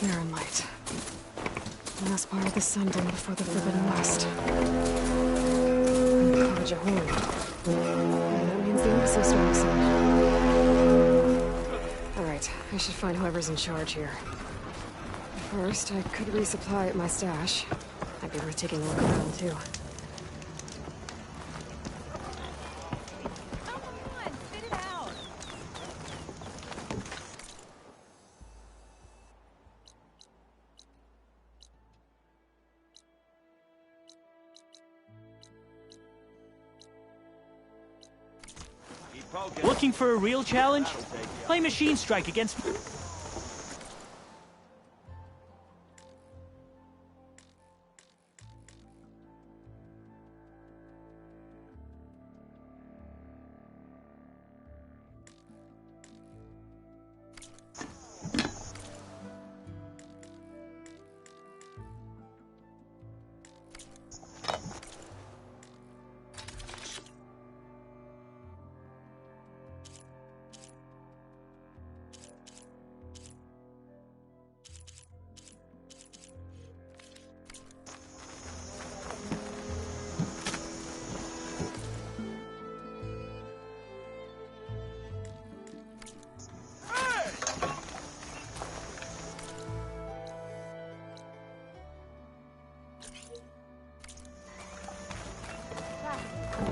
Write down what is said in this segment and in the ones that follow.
Theron light. Last part of the sun dim before the Forbidden West. And that means the episode storm soon. Alright, I should find whoever's in charge here. First, I could resupply at my stash. Might be worth taking a look around, too. Looking for a real challenge? Play Machine Strike against...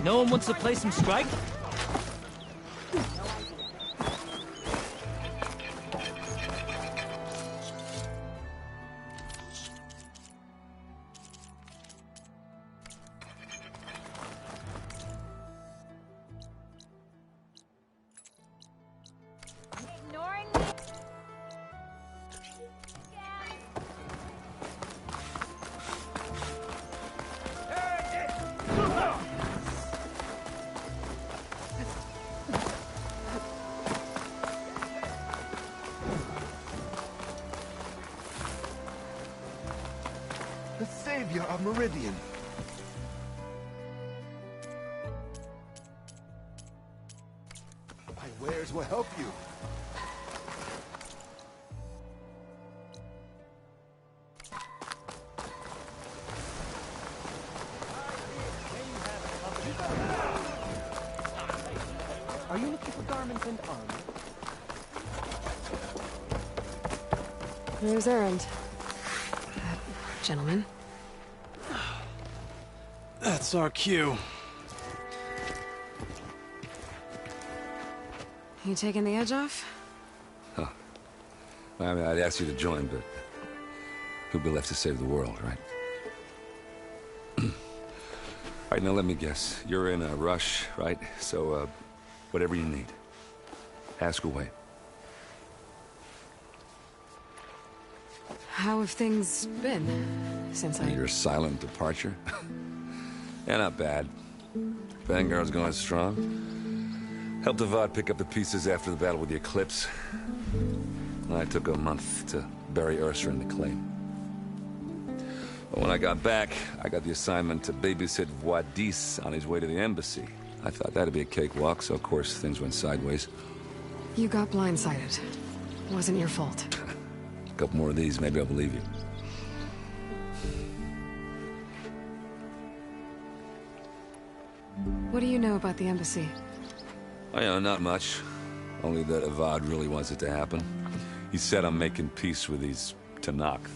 No one wants to play some Strike? The savior of Meridian. My wares will help you. Are you looking for garments and armor? Who's errand? Gentlemen. That's our cue. You taking the edge off? Huh. Well, I mean, I'd ask you to join, but who'd be left to save the world, right? All right, now let me guess. You're in a rush, right? So, whatever you need, ask away. How have things been since Your silent departure? Yeah, not bad. Vanguard's going strong. Helped Avad pick up the pieces after the battle with the Eclipse. I took a month to bury Ursa in the claim. But when I got back, I got the assignment to babysit Wadis on his way to the embassy. I thought that'd be a cakewalk, so of course things went sideways. You got blindsided. Wasn't your fault. A couple more of these, maybe I'll believe you. What do you know about the embassy? Oh, yeah, not much. Only that Avad really wants it to happen. He said I'm making peace with these Tanakh.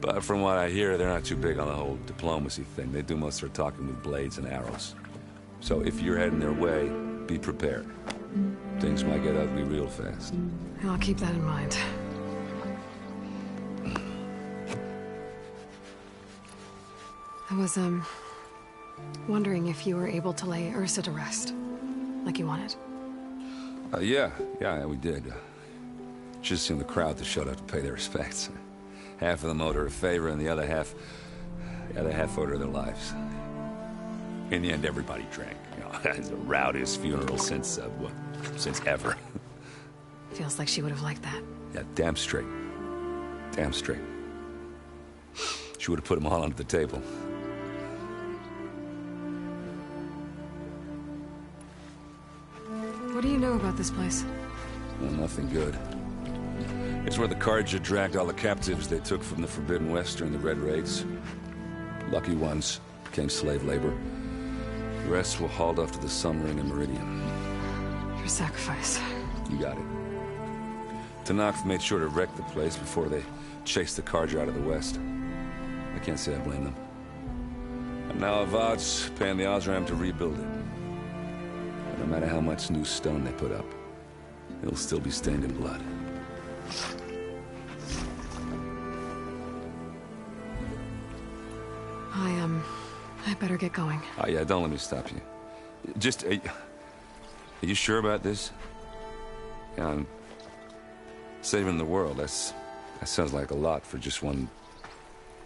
But from what I hear, they're not too big on the whole diplomacy thing. They do most of their talking with blades and arrows. So if you're heading their way, be prepared. Things might get ugly real fast. I'll keep that in mind. I was, wondering if you were able to lay Ursa to rest, like you wanted. Yeah, we did. Just seemed the crowd to shut up to pay their respects. Half of them owed her a favor, and the other half owed her their lives. In the end, everybody drank. You know, it's the rowdiest funeral since ever. Feels like she would have liked that. Yeah, damn straight. Damn straight. She would have put them all under the table. What do you know about this place? Well, nothing good. It's where the Carja dragged all the captives they took from the Forbidden West during the Red Raids. Lucky ones became slave labor. The rest were hauled off to the Sun Ring and Meridian. Your sacrifice. You got it. Tanakh made sure to wreck the place before they chased the Carja out of the West. I can't say I blame them. And now Avad's paying the Osram to rebuild it. And no matter how much new stone they put up, it'll still be stained in blood. I better get going. Oh yeah, don't let me stop you. Just, are you sure about this? Yeah, I'm saving the world. That sounds like a lot for just one...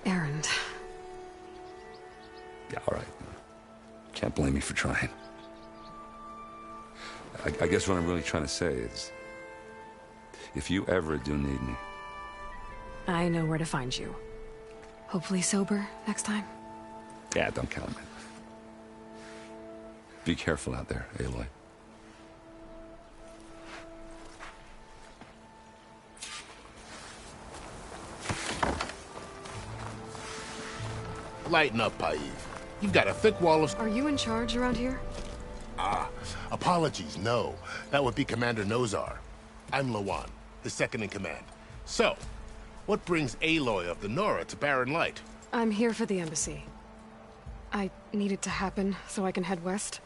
Errand. Yeah, all right. Can't blame me for trying. I guess what I'm really trying to say is, if you ever do need me... I know where to find you. Hopefully sober next time. Yeah, don't count me. Be careful out there, Aloy. Lighten up, Paiv. You've got a thick wall of... Are you in charge around here? Apologies, no. That would be Commander Nozar. I'm Lawan, his second-in-command. So, what brings Aloy of the Nora to Barren Light? I'm here for the embassy. I need it to happen so I can head west.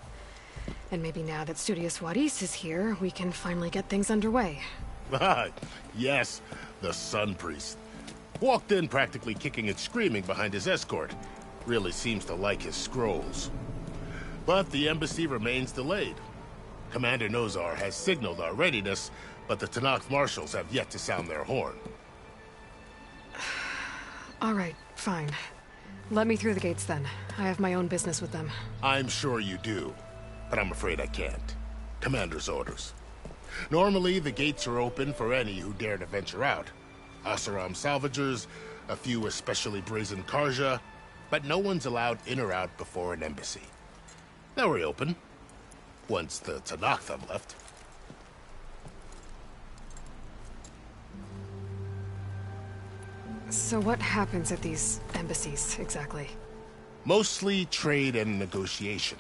And maybe now that Studious Wadis is here, we can finally get things underway. Yes, the Sun Priest. Walked in practically kicking and screaming behind his escort. Really seems to like his scrolls. But the embassy remains delayed. Commander Nozar has signaled our readiness, but the Tanakh marshals have yet to sound their horn. All right, fine. Let me through the gates then. I have my own business with them. I'm sure you do, but I'm afraid I can't. Commander's orders. Normally, the gates are open for any who dare to venture out. Oseram salvagers, a few especially brazen Carja, but no one's allowed in or out before an embassy. They'll reopen, once the Tanakh have left. So what happens at these embassies, exactly? Mostly trade and negotiation.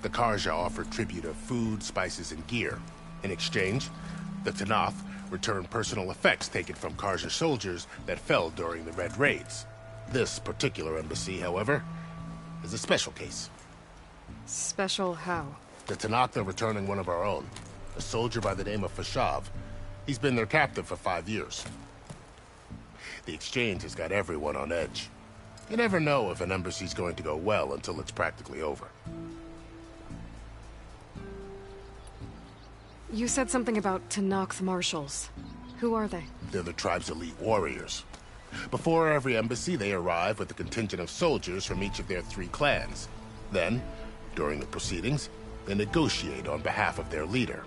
The Carja offer tribute of food, spices, and gear. In exchange, the Tanakh return personal effects taken from Carja soldiers that fell during the Red Raids. This particular embassy, however, is a special case. Special how? The Tanakh are returning one of our own, a soldier by the name of Fashav. He's been their captive for 5 years. The exchange has got everyone on edge. You never know if an embassy's going to go well until it's practically over. You said something about Tanakh marshals. Who are they? They're the tribe's elite warriors. Before every embassy, they arrive with a contingent of soldiers from each of their 3 clans. Then, during the proceedings, they negotiate on behalf of their leader.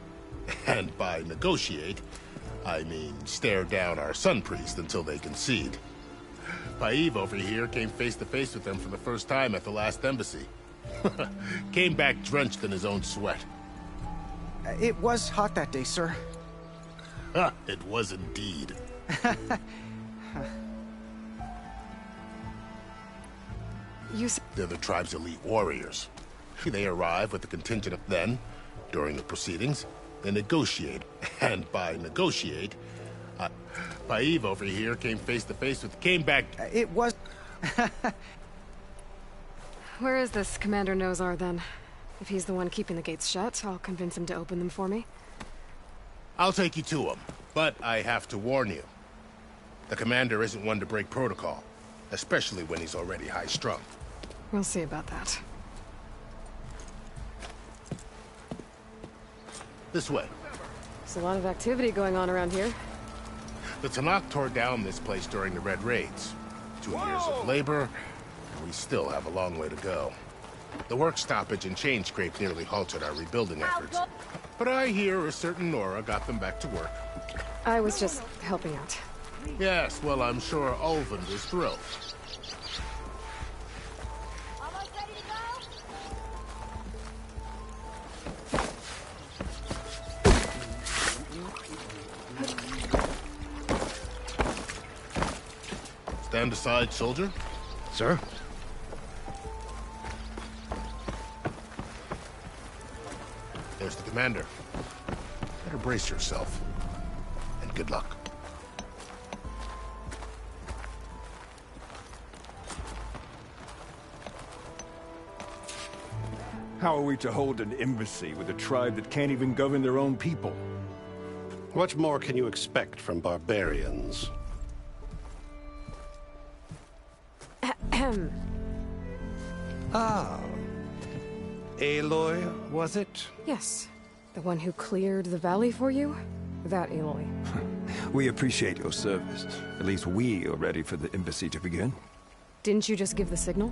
And by negotiate, I mean stare down our Sun Priest until they concede. Paiv over here came face to face with them for the first time at the last embassy. Came back drenched in his own sweat. It was hot that day, sir. It was indeed. They're the tribe's elite warriors. They arrive with a contingent of... Then, during the proceedings, they negotiate. And by negotiate, Paiv over here came face to face with... Came back... It was... Where is this Commander Nozar, then? If he's the one keeping the gates shut, I'll convince him to open them for me. I'll take you to him, but I have to warn you. The commander isn't one to break protocol, especially when he's already high-strung. We'll see about that. This way. There's a lot of activity going on around here. The Tanakh tore down this place during the Red Raids. 2 years of labor, and we still have a long way to go. The work stoppage and chain scrape nearly halted our rebuilding efforts. But I hear a certain Nora got them back to work. I was just helping out. Yes, well, I'm sure Ulvund is thrilled. Almost ready to go? Stand aside, soldier. Sir? There's the commander. Better brace yourself. And good luck. How are we to hold an embassy with a tribe that can't even govern their own people? What more can you expect from barbarians? Ahem. Ah. Aloy, was it? Yes. The one who cleared the valley for you? That Aloy. We appreciate your service. At least we are ready for the embassy to begin. Didn't you just give the signal?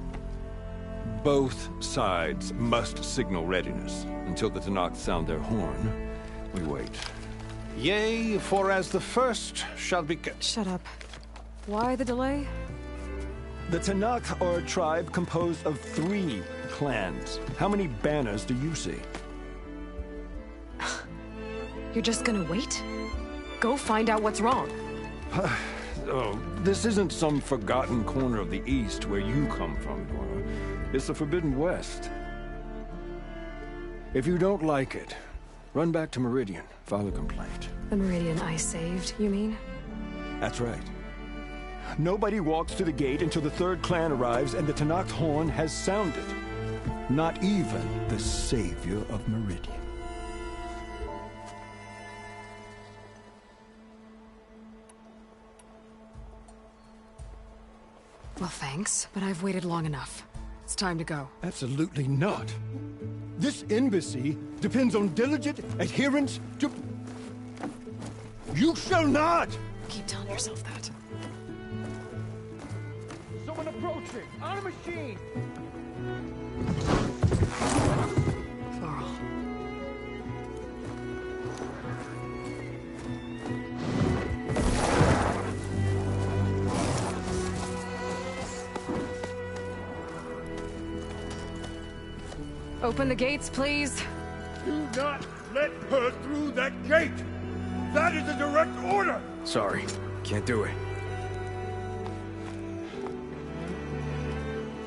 Both sides must signal readiness. Until the Tanakh sound their horn, we wait. Yea, for as the first shall be kept. Shut up. Why the delay? The Tanakh are a tribe composed of 3 clans. How many banners do you see? You're just gonna wait? Go find out what's wrong. Oh, this isn't some forgotten corner of the East where you come from, Dora. It's the Forbidden West. If you don't like it, run back to Meridian, file a complaint. The Meridian I saved, you mean? That's right. Nobody walks to the gate until the 3rd clan arrives and the Tanakh horn has sounded. Not even the savior of Meridian. Well, thanks, but I've waited long enough. It's time to go. Absolutely not. This embassy depends on diligent adherence to... You shall not! Keep telling yourself that. Someone approaching! On a machine! Varl. Open the gates, please. Do not let her through that gate! That is a direct order! Sorry. Can't do it.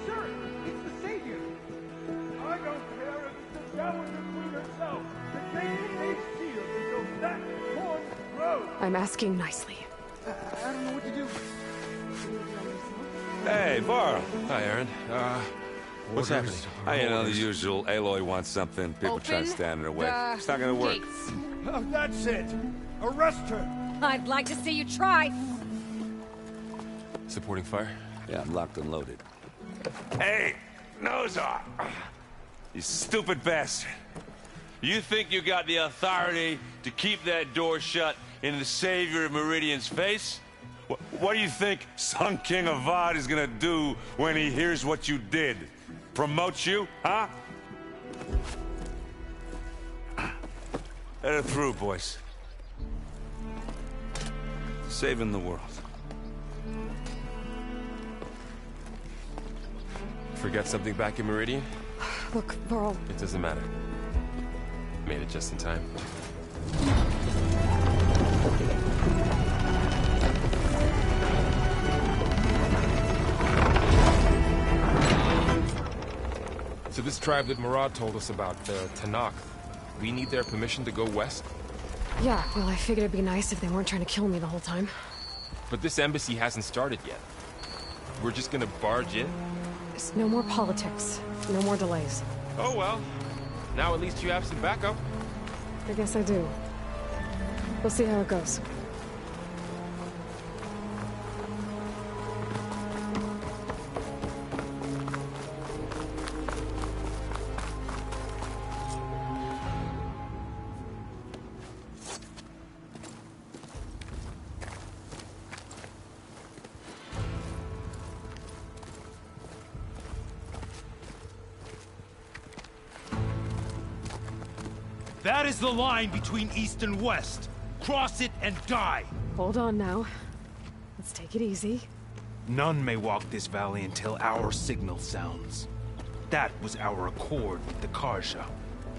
Sir, it's the Savior! I don't care if it's the Dowager Queen herself! The gate stays sealed until that horn grows! I'm asking nicely. I don't know what to do. Hey, Varl. Hi, Aaron. What's happening? You know, the usual. Aloy wants something. People try to stand in her way. It's not gonna work. Oh, that's it! Arrest her! I'd like to see you try. Supporting fire? Yeah, I'm locked and loaded. Hey, Nozar! You stupid bastard. You think you got the authority to keep that door shut in the savior of Meridian's face? What do you think Sun King Avad is gonna do when he hears what you did? Promote you, huh? Let her through, boys. Saving the world. Forgot something back in Meridian? Look, Varl. It doesn't matter. Made it just in time. So this tribe that Murad told us about, the Tanakh, we need their permission to go west? Yeah, well, I figured it'd be nice if they weren't trying to kill me the whole time. But this embassy hasn't started yet. We're just gonna barge in? There's no more politics. No more delays. Oh well. Now at least you have some backup. I guess I do. We'll see how it goes. That is the line between East and West. Cross it and die. Hold on now. Let's take it easy. None may walk this valley until our signal sounds. That was our accord with the Karja.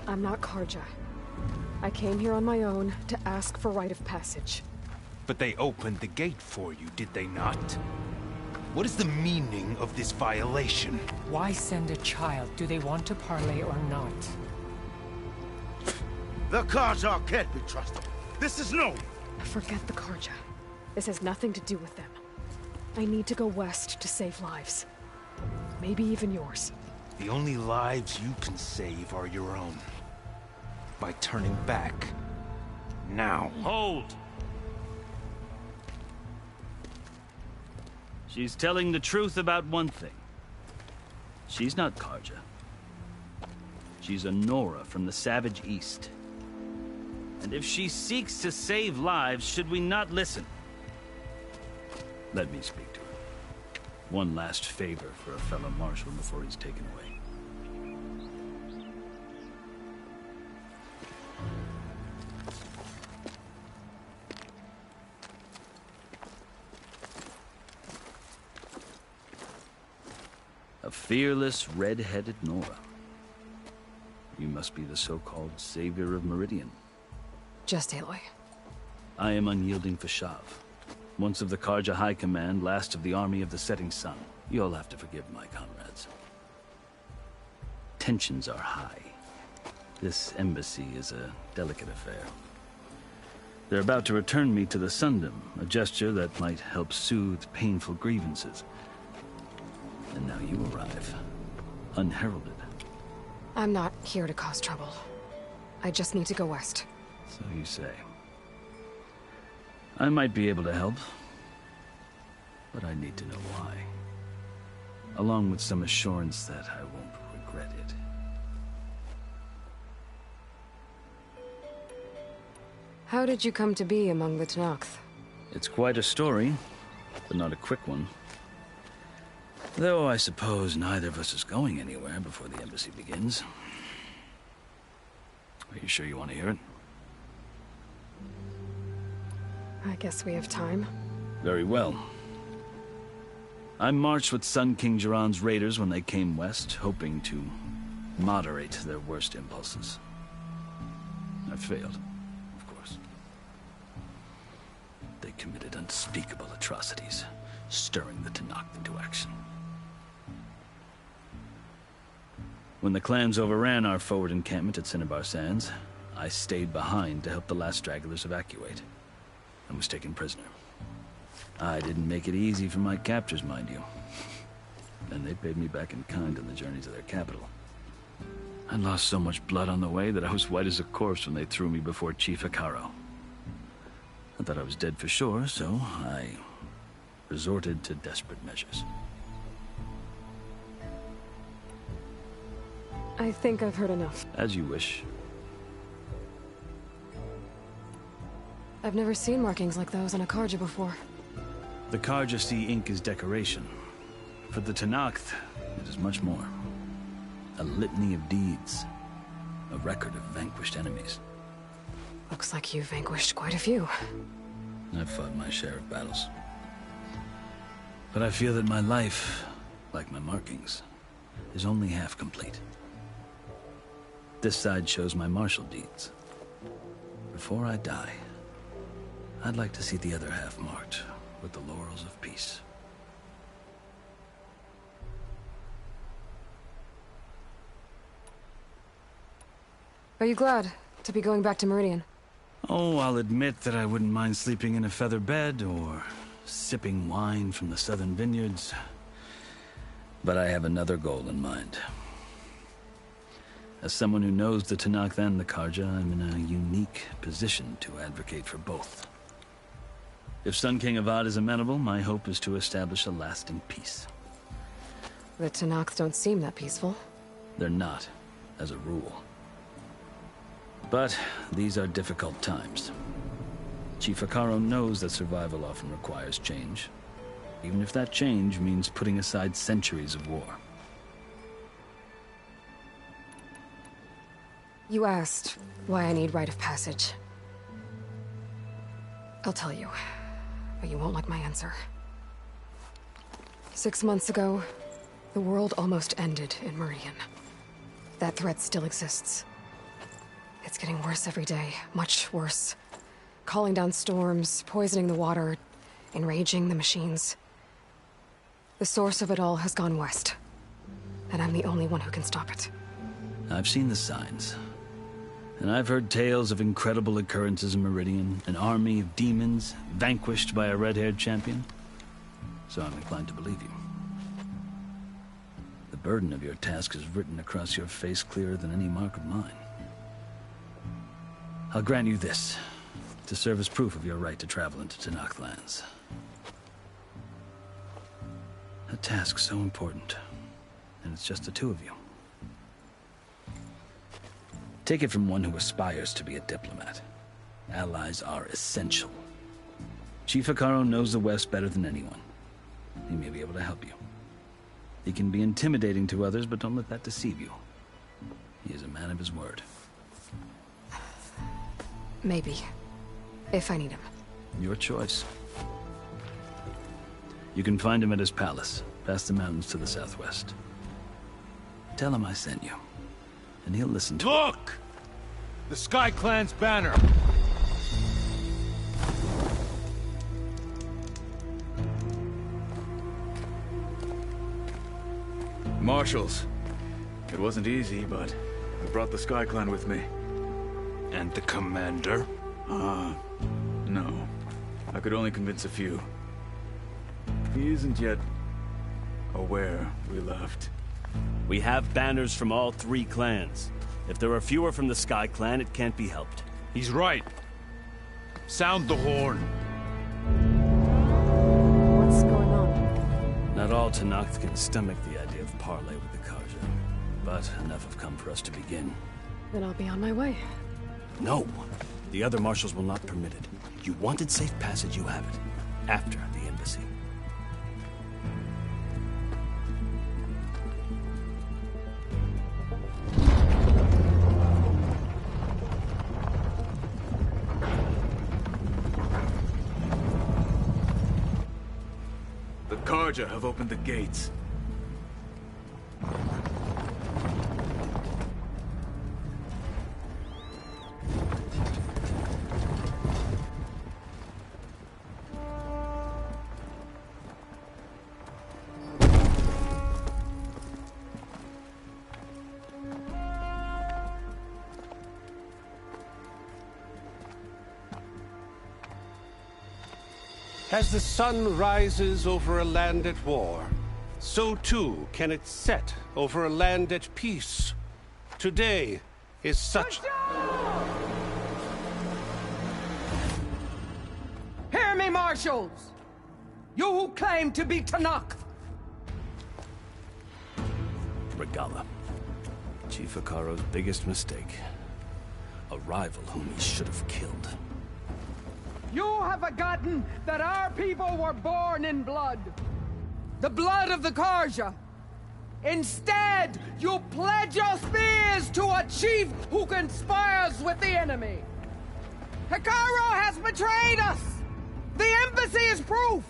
I'm not Karja. I came here on my own to ask for rite of passage. But they opened the gate for you, did they not? What is the meaning of this violation? Why send a child? Do they want to parley or not? The Karja can't be trusted. This is known. Forget the Karja. This has nothing to do with them. I need to go west to save lives. Maybe even yours. The only lives you can save are your own. By turning back. Now. Hold! She's telling the truth about one thing. She's not Karja. She's a Nora from the Savage East. And if she seeks to save lives, should we not listen? Let me speak to her. One last favor for a fellow marshal before he's taken away. A fearless, red-headed Nora. You must be the so-called savior of Meridian. Just Aloy. I am unyielding Fashav. Once of the Karja High Command, last of the army of the setting sun. You'll have to forgive my comrades. Tensions are high. This embassy is a delicate affair. They're about to return me to the Sundom, a gesture that might help soothe painful grievances. And now you arrive, unheralded. I'm not here to cause trouble. I just need to go west. So you say. I might be able to help, but I need to know why. Along with some assurance that I won't regret it. How did you come to be among the Tenakth? It's quite a story, but not a quick one. Though I suppose neither of us is going anywhere before the embassy begins. Are you sure you want to hear it? I guess we have time. Very well. I marched with Sun King Jiran's raiders when they came west, hoping to moderate their worst impulses. I failed, of course. They committed unspeakable atrocities, stirring the Tenakth into action. When the clans overran our forward encampment at Cinnabar Sands, I stayed behind to help the last stragglers evacuate, and was taken prisoner. I didn't make it easy for my captors, mind you. And they paid me back in kind on the journey to their capital. I lost so much blood on the way that I was white as a corpse when they threw me before Chief Hikaro. I thought I was dead for sure, so I resorted to desperate measures. I think I've heard enough. As you wish. I've never seen markings like those on a Karja before. The Karja see ink as decoration. For the Tenakth, it is much more. A litany of deeds. A record of vanquished enemies. Looks like you've vanquished quite a few. I've fought my share of battles. But I feel that my life, like my markings, is only half complete. This side shows my martial deeds. Before I die, I'd like to see the other half marked with the laurels of peace. Are you glad to be going back to Meridian? Oh, I'll admit that I wouldn't mind sleeping in a feather bed or sipping wine from the southern vineyards. But I have another goal in mind. As someone who knows the Tenakth and the Karja, I'm in a unique position to advocate for both. If Sun King Avad is amenable, my hope is to establish a lasting peace. The Tenakth don't seem that peaceful. They're not, as a rule. But these are difficult times. Chief Hikaro knows that survival often requires change, even if that change means putting aside centuries of war. You asked why I need rite of passage. I'll tell you, but you won't like my answer. 6 months ago, the world almost ended in Meridian. That threat still exists. It's getting worse every day, much worse. Calling down storms, poisoning the water, enraging the machines. The source of it all has gone west. And I'm the only one who can stop it. I've seen the signs. And I've heard tales of incredible occurrences in Meridian, an army of demons vanquished by a red-haired champion. So I'm inclined to believe you. The burden of your task is written across your face clearer than any mark of mine. I'll grant you this, to serve as proof of your right to travel into Tenakth lands. A task so important, and it's just the two of you. Take it from one who aspires to be a diplomat. Allies are essential. Chief Hekarro knows the West better than anyone. He may be able to help you. He can be intimidating to others, but don't let that deceive you. He is a man of his word. Maybe. If I need him. Your choice. You can find him at his palace, past the mountains to the southwest. Tell him I sent you, and he'll listen to Look! The Sky Clan's banner! Marshals. It wasn't easy, but I brought the Sky Clan with me. And the commander? No. I could only convince a few. He isn't yet aware we left. We have banners from all 3 clans. If there are fewer from the Sky Clan, it can't be helped. He's right. Sound the horn. What's going on? Not all Tenakth can stomach the idea of parley with the Karja, but enough have come for us to begin. Then I'll be on my way. No! The other marshals will not permit it. You wanted safe passage, you have it. After the embassy. The Karja have opened the gates. As the sun rises over a land at war, so too can it set over a land at peace. Today is such... Hear me, marshals! You who claim to be Tenakth! Regala. Chief Hekarro's biggest mistake. A rival whom he should have killed. You have forgotten that our people were born in blood. The blood of the Karja. Instead, you pledge your spears to a chief who conspires with the enemy. Hekarro has betrayed us! The embassy is proof!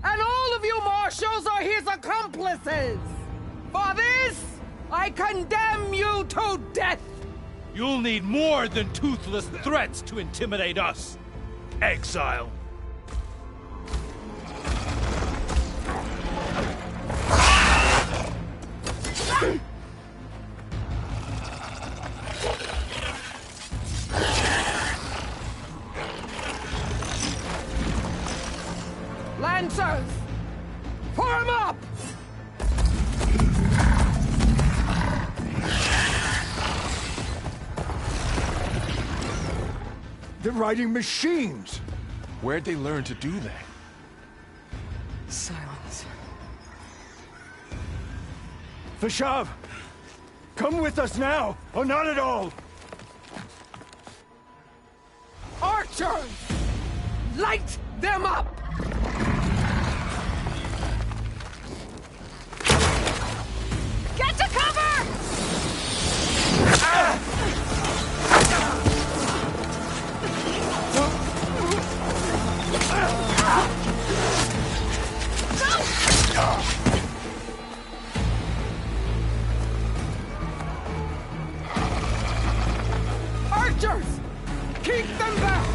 And all of you marshals are his accomplices! For this, I condemn you to death! You'll need more than toothless threats to intimidate us! Exile! Lancers! Form up! They're riding machines! Where'd they learn to do that? Silence. Vashav! Come with us now, or not at all! Archers! Light them up! Get to cover! Archers! Keep them back!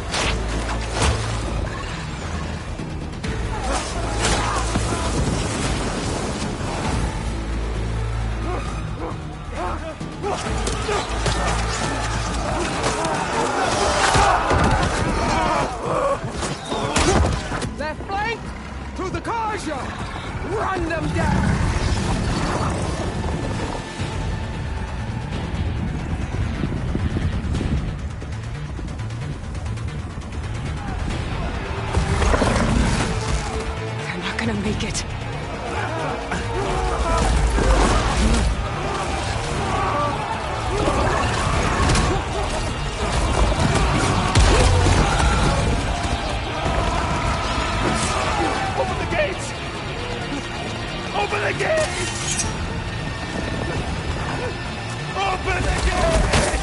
Open the gate!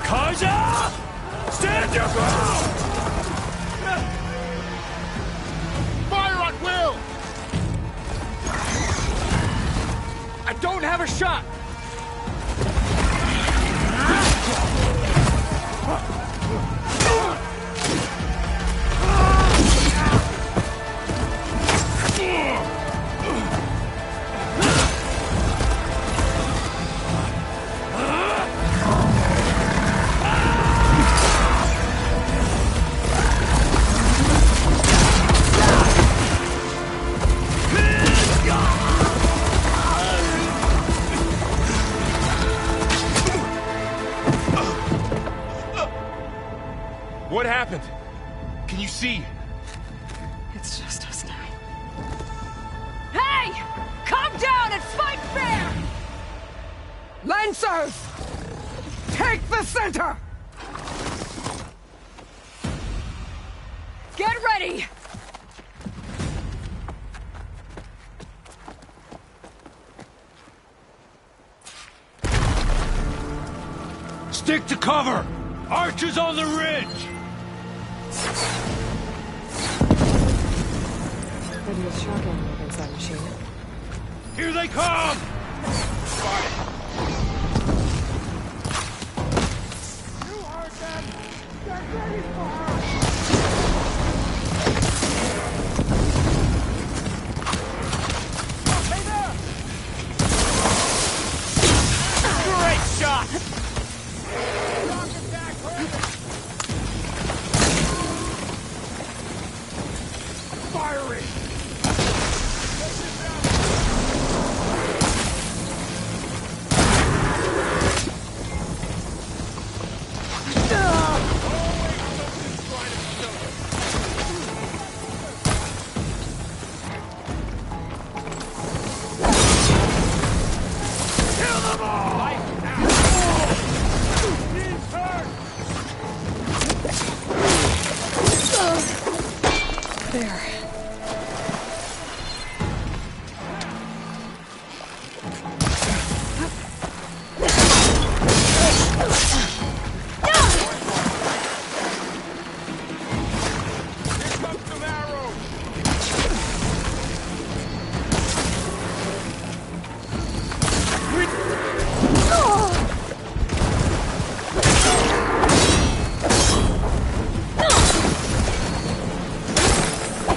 Karja! Stand your ground! Fire at will! I don't have a shot! What happened? Can you see? It's just us now. Hey! Calm down and fight fair! Lancers! Take the center! Get ready! Stick to cover! Archers on the ridge! Could use shock ammo against that machine. Here they come! You heard them! Get ready for her! Hey there! Great shot! Firing! There.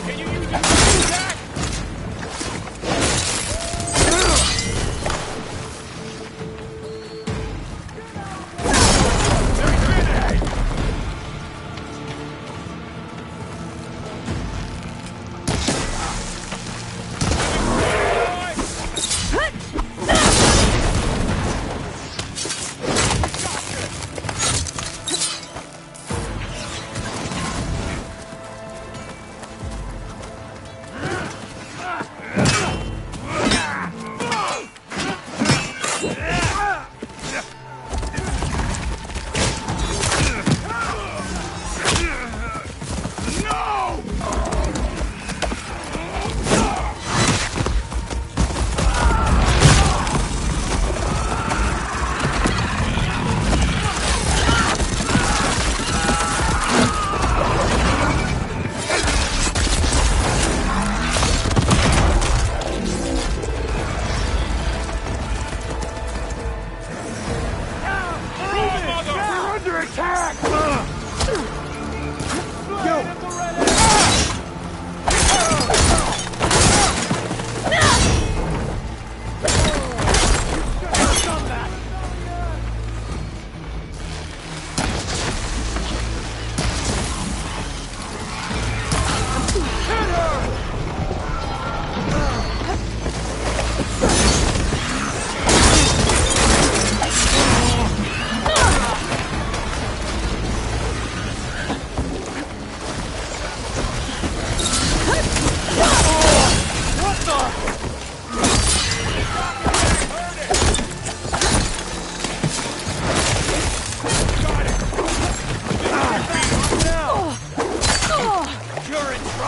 Can you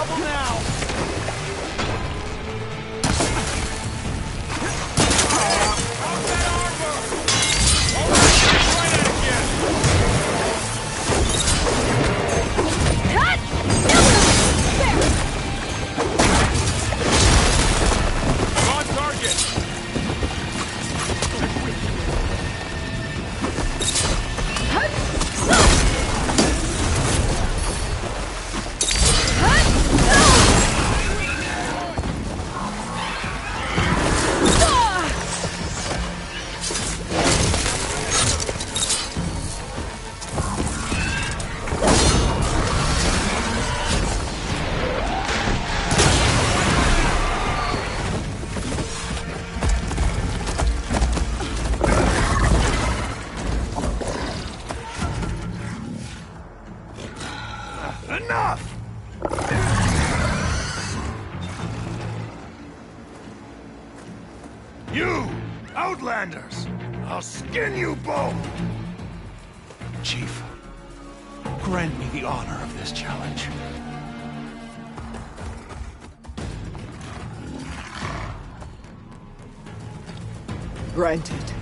trouble now! Enough! You, Outlanders! I'll skin you both! Chief, grant me the honor of this challenge. Granted.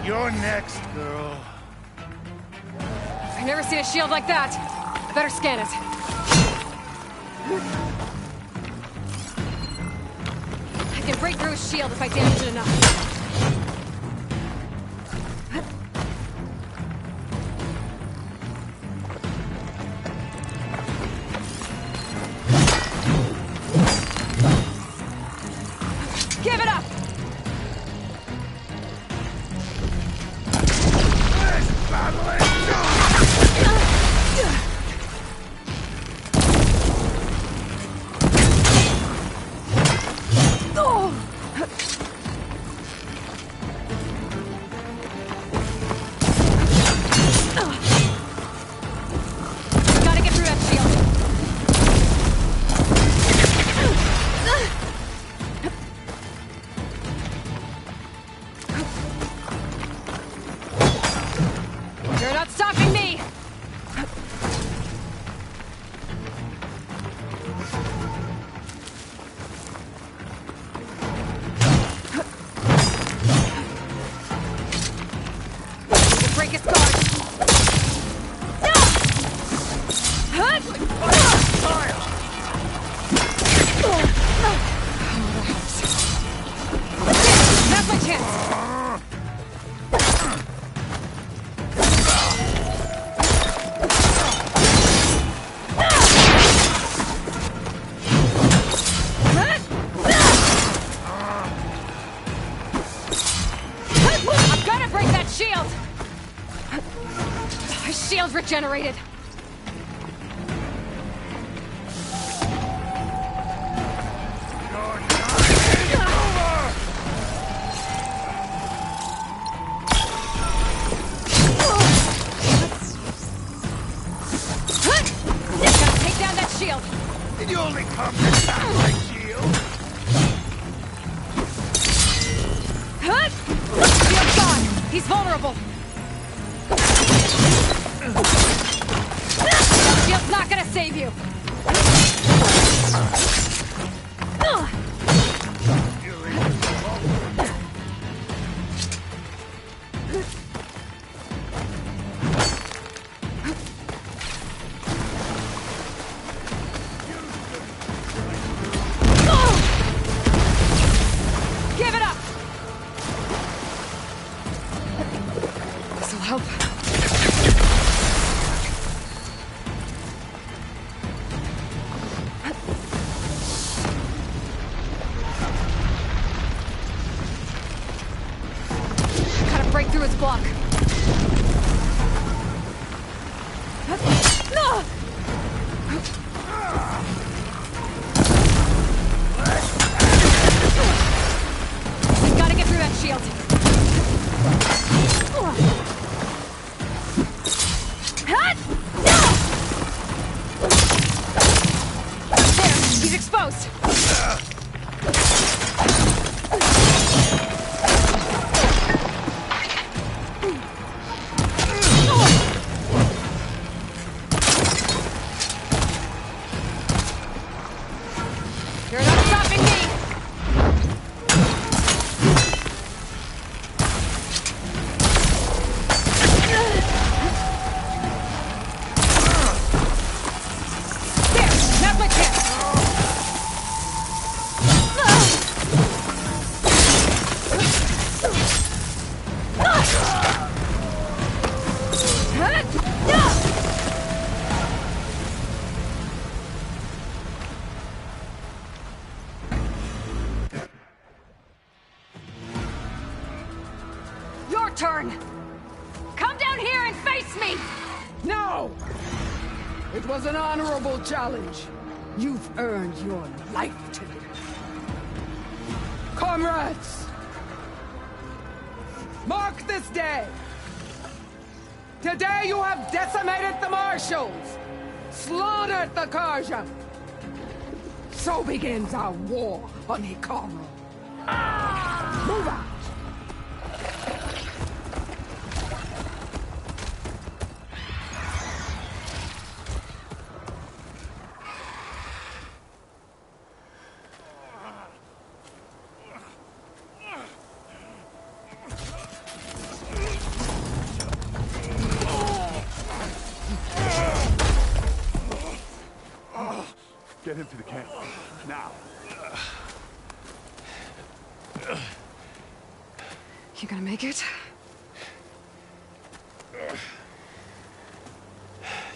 You're next, girl. I've never seen a shield like that. I better scan it. I can break through his shield if I damage it enough. Give it up! Gotta get through that shield. You're not stopping me! Break his guard! That's my chance! I'm gonna break that shield! His shield's regenerated! Gotta take down that shield! Did you only come to attack my shield? Shield's gone! He's vulnerable! That shield's not gonna save you! Give it up! This'll help. Gotta break through his block. turn! Come down here and face me! No! It was an honorable challenge. You've earned your life today. Comrades! Mark this day! Today you have decimated the Marshals! Slaughtered the Karja! So begins our war on Hikaru. Move out! Get him to the camp. Now. You gonna make it?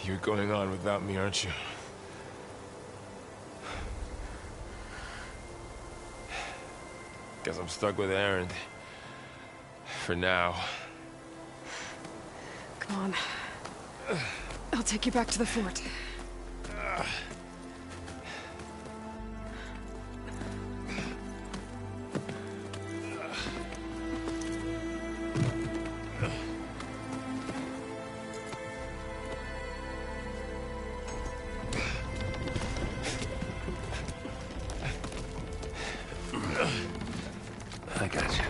You're going on without me, aren't you? Guess I'm stuck with Erend. For now. Come on. I'll take you back to the fort. I got you.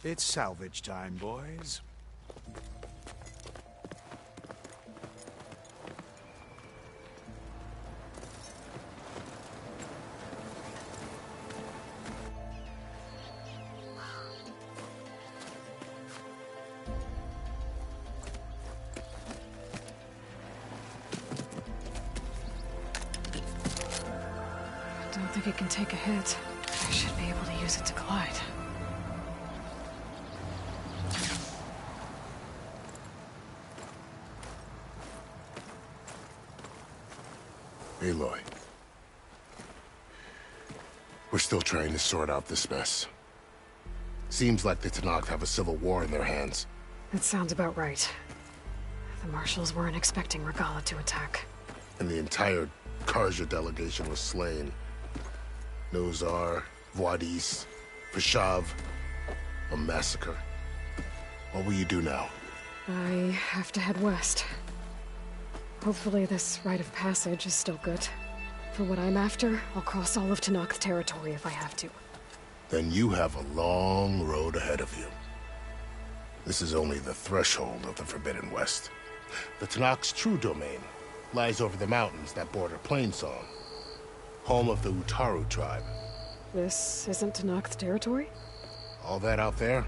It's salvage time, boys. I don't think it can take a hit. I should be able to use it to glide. Aloy. We're still trying to sort out this mess. Seems like the Tenakth have a civil war in their hands. That sounds about right. The Marshals weren't expecting Regala to attack. And the entire Karja delegation was slain. Nozar, Wadis, Vashav, a massacre. What will you do now? I have to head west. Hopefully this rite of passage is still good. For what I'm after, I'll cross all of Tenakth territory if I have to. Then you have a long road ahead of you. This is only the threshold of the Forbidden West. The Tenakth's true domain lies over the mountains that border Plainsong, home of the Utaru tribe. This isn't Tenakth territory? All that out there?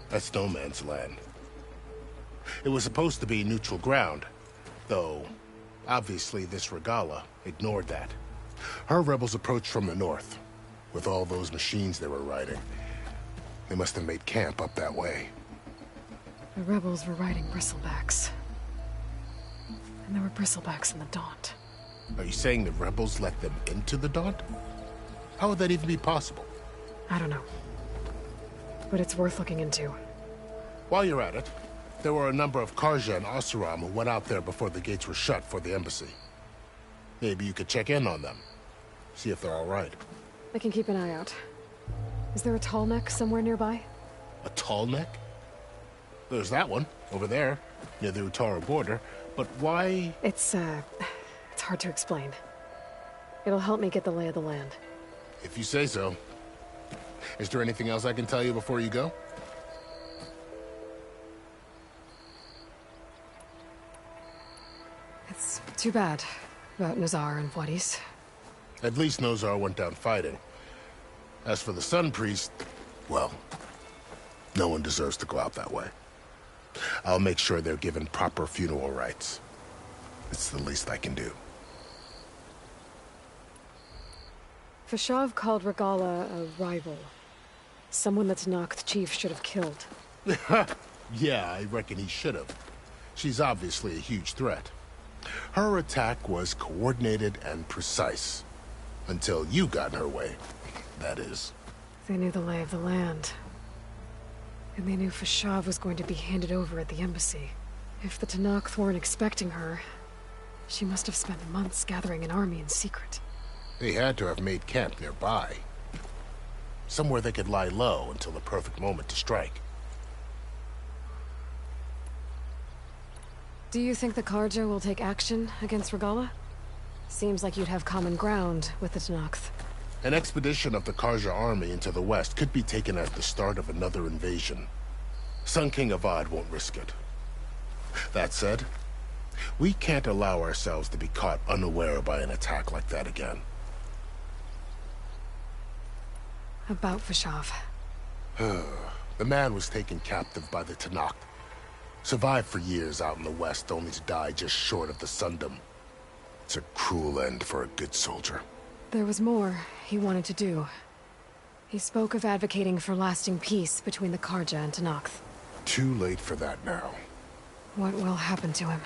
That's no man's land. It was supposed to be neutral ground, though obviously this Regala ignored that. Her rebels approached from the north, with all those machines they were riding. They must have made camp up that way. The rebels were riding bristlebacks. And there were bristlebacks in the Daunt. Are you saying the rebels let them into the Daunt? How would that even be possible? I don't know. But it's worth looking into. While you're at it, there were a number of Karja and Oseram who went out there before the gates were shut for the embassy. Maybe you could check in on them. See if they're all right. I can keep an eye out. Is there a tall neck somewhere nearby? A tall neck? There's that one, over there, near the Utaru border. But why? It's hard to explain. It'll help me get the lay of the land. If you say so. Is there anything else I can tell you before you go? It's too bad about Nozar and Wadis. At least Nozar went down fighting. As for the Sun Priest, well, no one deserves to go out that way. I'll make sure they're given proper funeral rites. It's the least I can do. Fashav called Regala a rival. Someone that Tanakh chief should have killed. Yeah, I reckon he should have. She's obviously a huge threat. Her attack was coordinated and precise. Until you got in her way, that is. They knew the lay of the land. And they knew Fashav was going to be handed over at the embassy. If the Tanakh weren't expecting her, she must have spent months gathering an army in secret. They had to have made camp nearby. Somewhere they could lie low until the perfect moment to strike. Do you think the Karja will take action against Regala? Seems like you'd have common ground with the Tanakh. An expedition of the Karja army into the west could be taken as the start of another invasion. Sun King Avad won't risk it. That said, we can't allow ourselves to be caught unaware by an attack like that again. About Fashav. The man was taken captive by the Tanakh. Survived for years out in the west, only to die just short of the Sundom. It's a cruel end for a good soldier. There was more he wanted to do. He spoke of advocating for lasting peace between the Karja and Tanakh. Too late for that now. What will happen to him?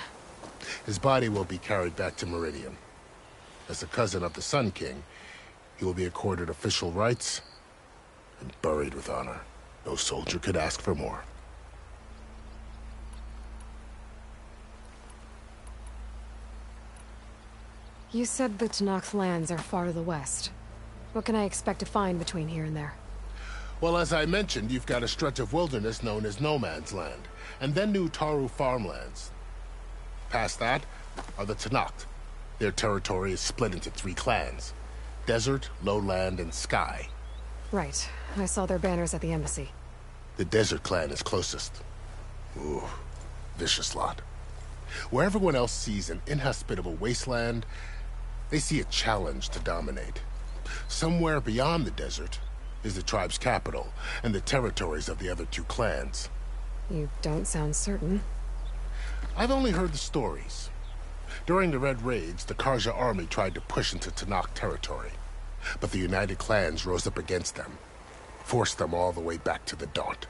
His body will be carried back to Meridian. As a cousin of the Sun King, he will be accorded official rights and buried with honor. No soldier could ask for more. You said the Tanakh lands are far to the west. What can I expect to find between here and there? Well, as I mentioned, you've got a stretch of wilderness known as No Man's Land, and then New Taru farmlands. Past that are the Tanakh. Their territory is split into 3 clans: Desert, Lowland, and Sky. Right. I saw their banners at the embassy. The Desert clan is closest. Ooh, vicious lot. Where everyone else sees an inhospitable wasteland, they see a challenge to dominate. Somewhere beyond the desert is the tribe's capital and the territories of the other 2 clans. You don't sound certain. I've only heard the stories. During the Red Raids, the Karja army tried to push into Tanakh territory, but the United Clans rose up against them, forced them all the way back to the Daunt.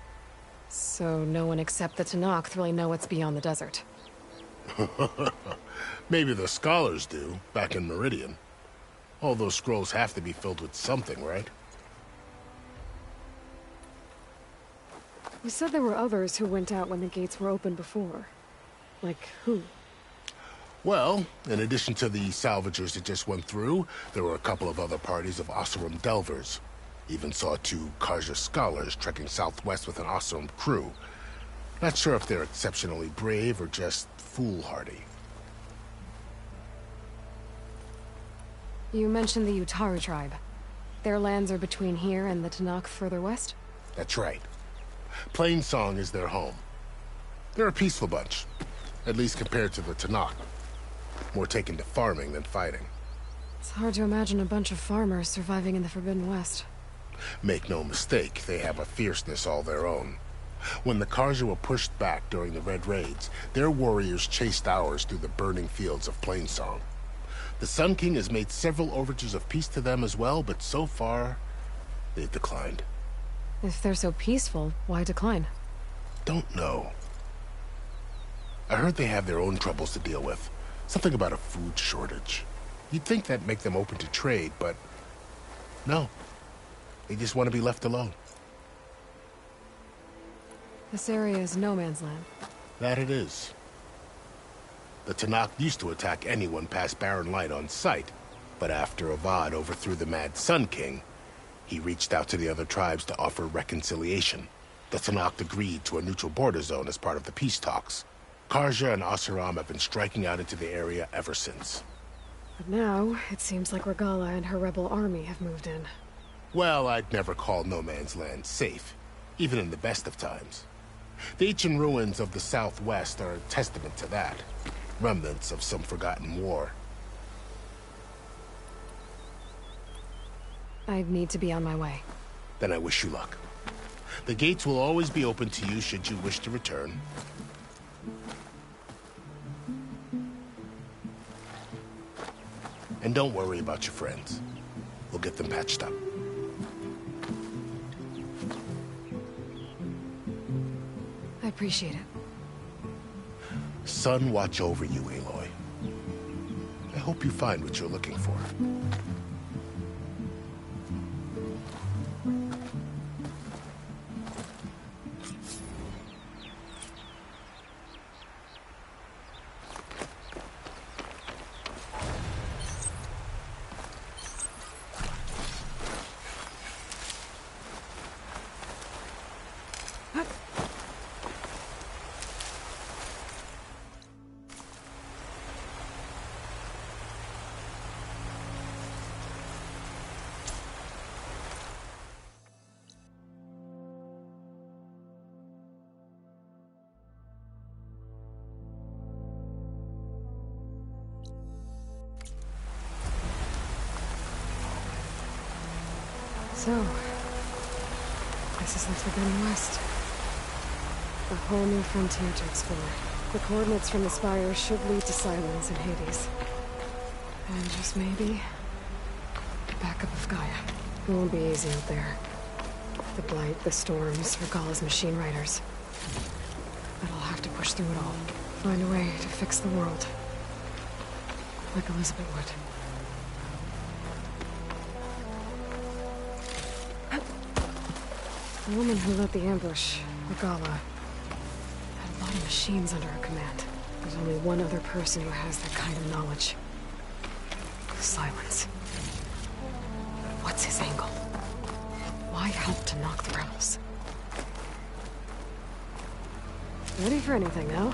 So no one except the Tanakh really know what's beyond the desert. Maybe the scholars do, back in Meridian. All those scrolls have to be filled with something, right? You said there were others who went out when the gates were open before. Like who? Well, in addition to the salvagers that just went through, there were a couple of other parties of Oseram delvers. Even saw 2 Karja scholars trekking southwest with an Oseram crew. Not sure if they're exceptionally brave or just foolhardy. You mentioned the Utaru tribe. Their lands are between here and the Tanakh further west? That's right. Plainsong is their home. They're a peaceful bunch, at least compared to the Tanakh. More taken to farming than fighting. It's hard to imagine a bunch of farmers surviving in the Forbidden West. Make no mistake, they have a fierceness all their own. When the Karja were pushed back during the Red Raids, their warriors chased ours through the burning fields of Plainsong. The Sun King has made several overtures of peace to them as well, but so far, they've declined. If they're so peaceful, why decline? Don't know. I heard they have their own troubles to deal with. Something about a food shortage. You'd think that'd make them open to trade, but no. They just want to be left alone. This area is no man's land. That it is. The Tanakh used to attack anyone past Barren Light on sight, but after Avad overthrew the Mad Sun King, he reached out to the other tribes to offer reconciliation. The Tanakh agreed to a neutral border zone as part of the peace talks. Karja and Oseram have been striking out into the area ever since. But now, it seems like Regala and her rebel army have moved in. Well, I'd never call No Man's Land safe, even in the best of times. The ancient ruins of the Southwest are a testament to that. Remnants of some forgotten war. I need to be on my way. Then I wish you luck. The gates will always be open to you should you wish to return. And don't worry about your friends. We'll get them patched up. I appreciate it. Sun watch over you, Aloy. I hope you find what you're looking for. So, this is like the going west. A whole new frontier to explore. The coordinates from the spire should lead to Silence and Hades. And just maybe, the backup of Gaia. It won't be easy out there. The Blight, the Storms, Regalla's machine riders. But I'll have to push through it all. Find a way to fix the world. Like Elizabeth would. The woman who led the ambush, Regalla, had a lot of machines under her command. There's only one other person who has that kind of knowledge. Silence. What's his angle? Why help to knock the rebels? Ready for anything now?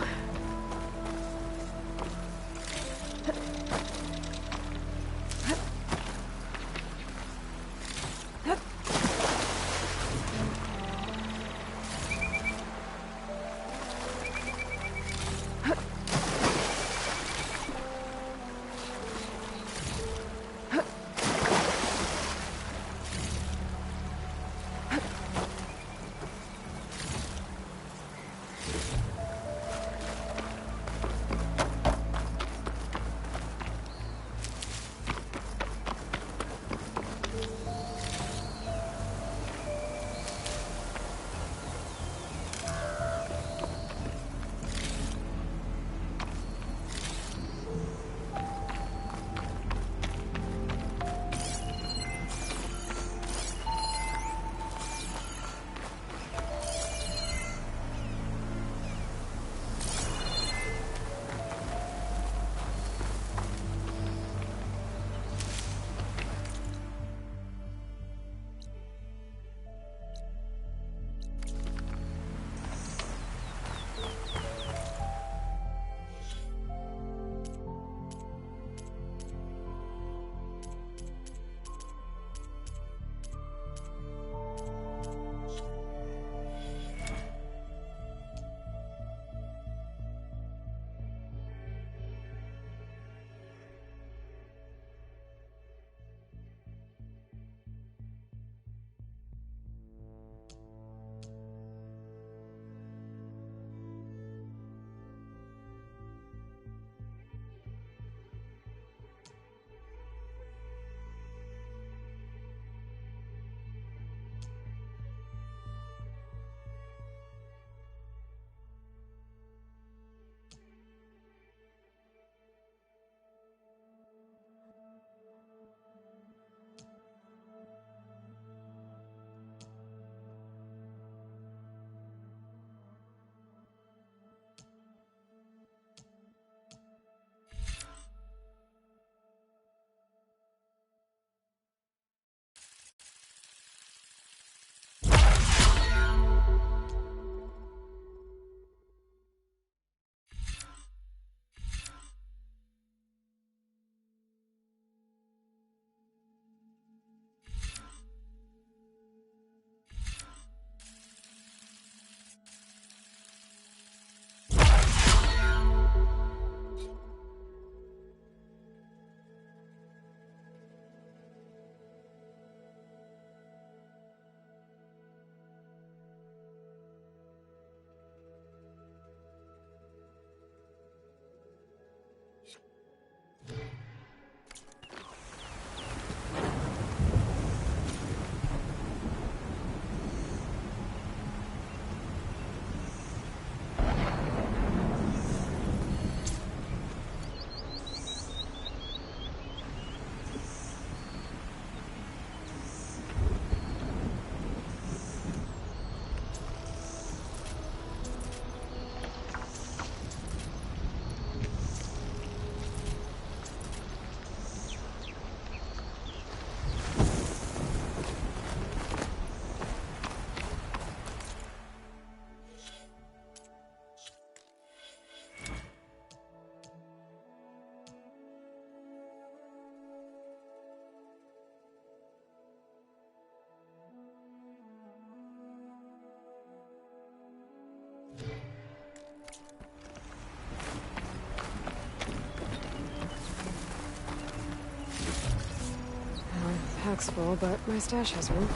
Pack's full, but my stash has room.